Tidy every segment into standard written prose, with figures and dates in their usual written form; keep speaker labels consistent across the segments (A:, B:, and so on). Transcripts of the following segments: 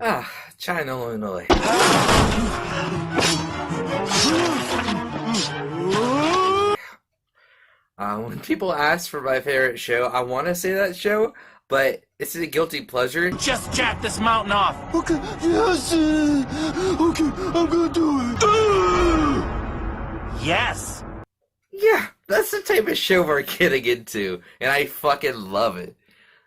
A: Ah, China, Illinois. When people ask for my favorite show, I want to say that show, but it's a guilty pleasure.
B: Just jack this mountain off.
C: Okay, yes. Okay, I'm gonna do it.
B: Yes.
A: Yeah, that's the type of show we're getting into, and I fucking love it.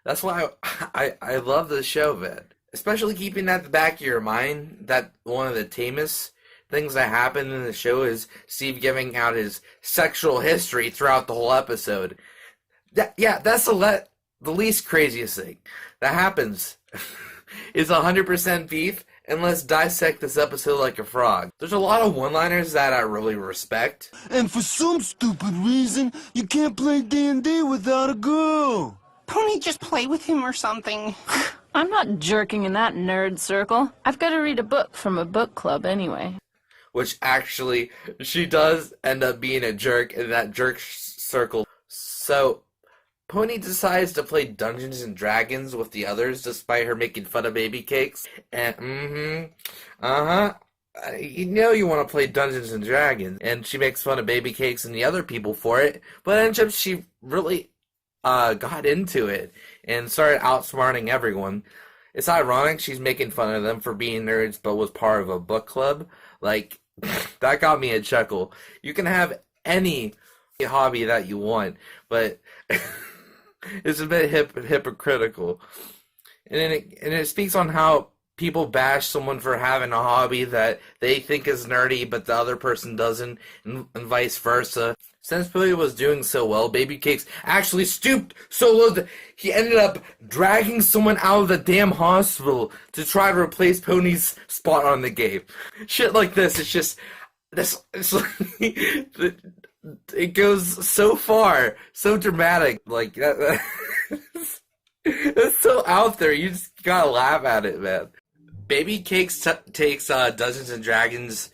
A: That's why I love the show, man. Especially keeping at the back of your mind that one of the tamest things that happen in the show is Steve giving out his sexual history throughout the whole episode. That's the least craziest thing that happens. Is 100% beef, and let's dissect this episode like a frog. There's a lot of one-liners that I really respect.
C: And for some stupid reason, you can't play D&D without a girl.
D: Pony, just play with him or something.
E: I'm not jerking in that nerd circle. I've got to read a book from a book club anyway.
A: Which actually, she does end up being a jerk in that jerk circle. So, Pony decides to play Dungeons and Dragons with the others despite her making fun of baby cakes. And, you know you want to play Dungeons and Dragons. And she makes fun of baby cakes and the other people for it. But ends up she really got into it and started outsmarting everyone. It's ironic she's making fun of them for being nerds but was part of a book club. Like, that got me a chuckle. You can have any hobby that you want, but it's a bit hypocritical. And it speaks on how people bash someone for having a hobby that they think is nerdy, but the other person doesn't, and vice versa. Since Billy was doing so well, Baby Cakes actually stooped so low that he ended up dragging someone out of the damn hospital to try to replace Pony's spot on the game. Shit like this, it's just... It's like, it goes so far, so dramatic, like that. It's so out there. You just gotta laugh at it, man. Baby Cakes takes Dungeons and Dragons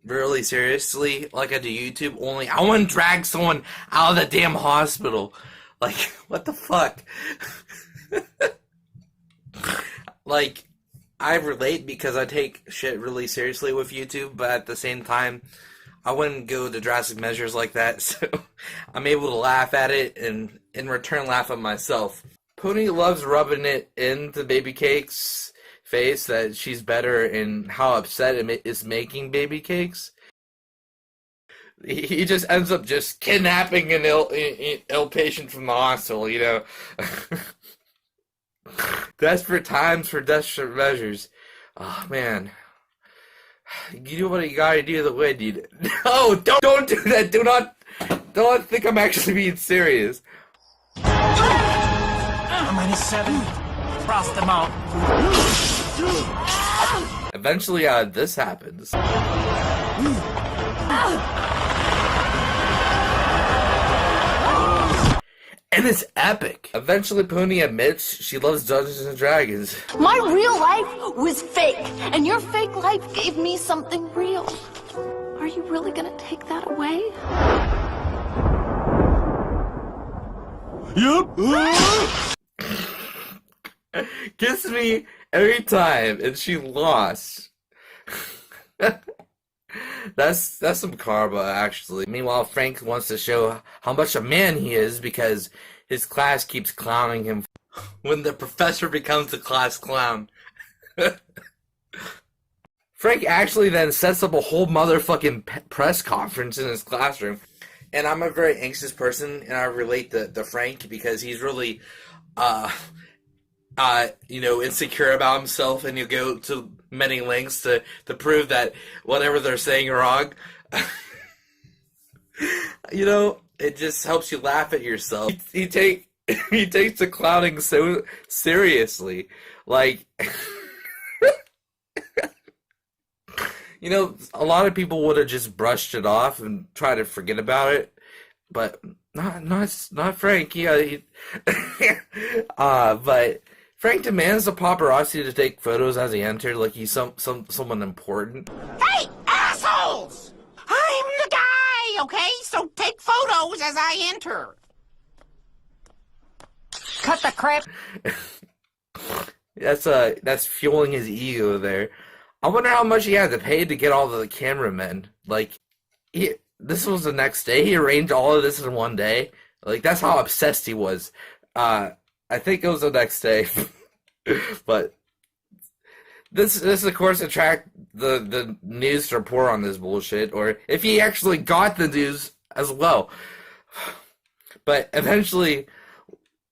A: really seriously, like I do YouTube. Only I want to drag someone out of the damn hospital. Like, what the fuck? Like, I relate because I take shit really seriously with YouTube, but at the same time, I wouldn't go to drastic measures like that, so I'm able to laugh at it and in return laugh at myself. Pony loves rubbing it into Baby Cake's face that she's better and how upset it is making Baby Cakes. He just ends up just kidnapping an ill patient from the hospital, you know. Desperate times for desperate measures. Oh man, you do what you gotta do the way, dude. No, don't do that. Don't think I'm actually being serious.
B: -7. Frost them out.
A: Eventually, this happens. And it's epic. Eventually, Pony admits she loves Dungeons and Dragons.
E: My real life was fake, and your fake life gave me something real. Are you really gonna take that away?
C: Yep.
A: Kiss me every time, and she lost. That's some karma, actually. Meanwhile, Frank wants to show how much a man he is because his class keeps clowning him when the professor becomes the class clown. Frank actually then sets up a whole motherfucking press conference in his classroom. And I'm a very anxious person, and I relate to Frank because he's really, insecure about himself, and you go to many lengths to prove that whatever they're saying are wrong. You know, it just helps you laugh at yourself. He takes the clowning so seriously. Like, you know, a lot of people would have just brushed it off and tried to forget about it, but not Frank. Yeah, but Frank demands the paparazzi to take photos as he entered, like he's someone important.
D: Hey, assholes! I'm the guy, okay? So take photos as I enter. Cut the crap.
A: That's fueling his ego there. I wonder how much he had to pay to get all the cameramen. Like, this was the next day. He arranged all of this in one day. Like, that's how obsessed he was. I think it was the next day, but this of course attract the news to report on this bullshit, or if he actually got the news as well. But eventually,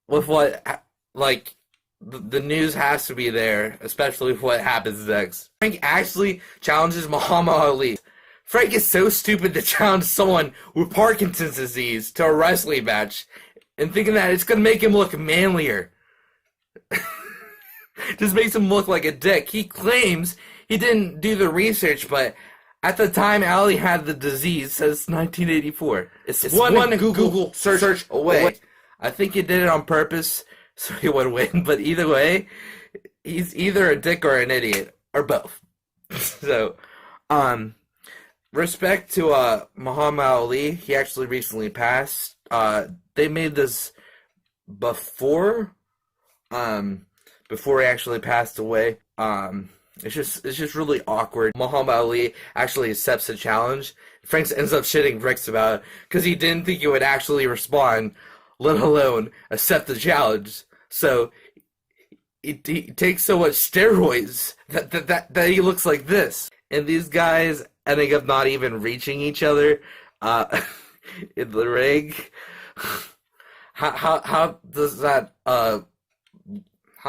A: with what like the news has to be there, especially with what happens next. Frank actually challenges Muhammad Ali. Frank is so stupid to challenge someone with Parkinson's disease to a wrestling match, and thinking that it's gonna make him look manlier. Just makes him look like a dick. He claims he didn't do the research, but at the time Ali had the disease, says 1984. It's one Google search away. I think he did it on purpose so he would win, but either way, he's either a dick or an idiot, or both. So, respect to Muhammad Ali. He actually recently passed. They made this before before he actually passed away. It's just really awkward. Muhammad Ali actually accepts the challenge. Franks ends up shitting bricks about it because he didn't think he would actually respond, let alone accept the challenge. So he takes so much steroids that he looks like this. And these guys ending up not even reaching each other in the ring. How does that how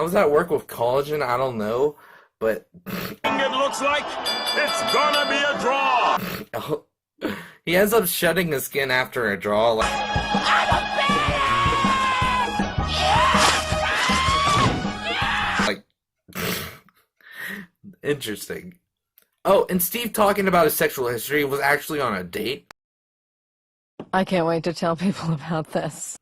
A: does that work with collagen? I don't know, but
B: It looks like it's gonna be a draw.
A: he ends up shedding his skin after a draw. Like, interesting. Oh, and Steve talking about his sexual history was actually on a date
F: I can't wait to tell people about this.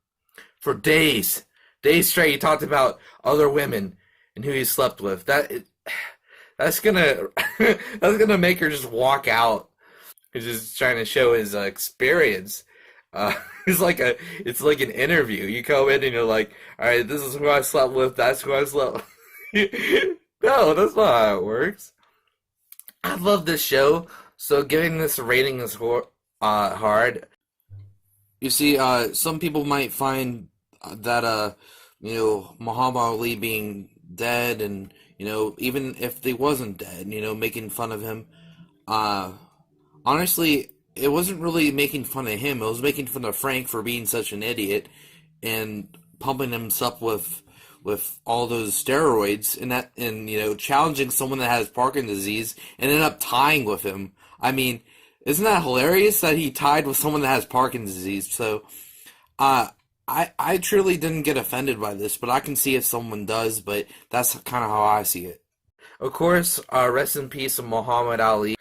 A: for days. Days straight, he talked about other women and who he slept with. That's gonna that's gonna make her just walk out. He's just trying to show his experience. It's like an interview. You come in and you're like, all right, this is who I slept with. That's who I slept with. No, that's not how it works. I love this show. So giving this a rating is hard. You see, some people might find that Muhammad Ali being dead, and even if they wasn't dead, making fun of him. Honestly, it wasn't really making fun of him. It was making fun of Frank for being such an idiot and pumping himself with all those steroids, and challenging someone that has Parkinson's disease and ended up tying with him. I mean, isn't that hilarious that he tied with someone that has Parkinson's disease? So, I truly didn't get offended by this, but I can see if someone does, but that's kind of how I see it. Of course, rest in peace of Muhammad Ali.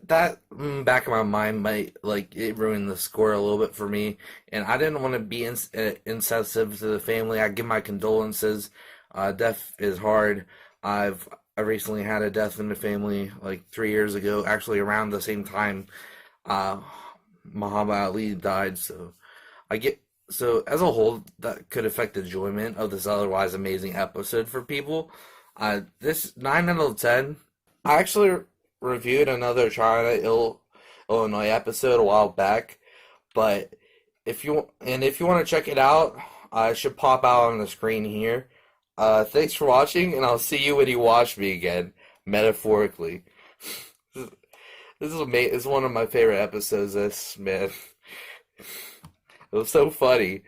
A: That back of my mind might, it ruined the score a little bit for me, and I didn't want to be insensitive to the family. I give my condolences. Death is hard. I recently had a death in the family, 3 years ago, actually around the same time Muhammad Ali died, so as a whole, that could affect the enjoyment of this otherwise amazing episode for people. This 9 out of 10. I actually reviewed another China, Illinois episode a while back, but if you want to check it out, it should pop out on the screen here. Thanks for watching, and I'll see you when you watch me again, metaphorically. This is one of my favorite episodes. Man. It was so funny.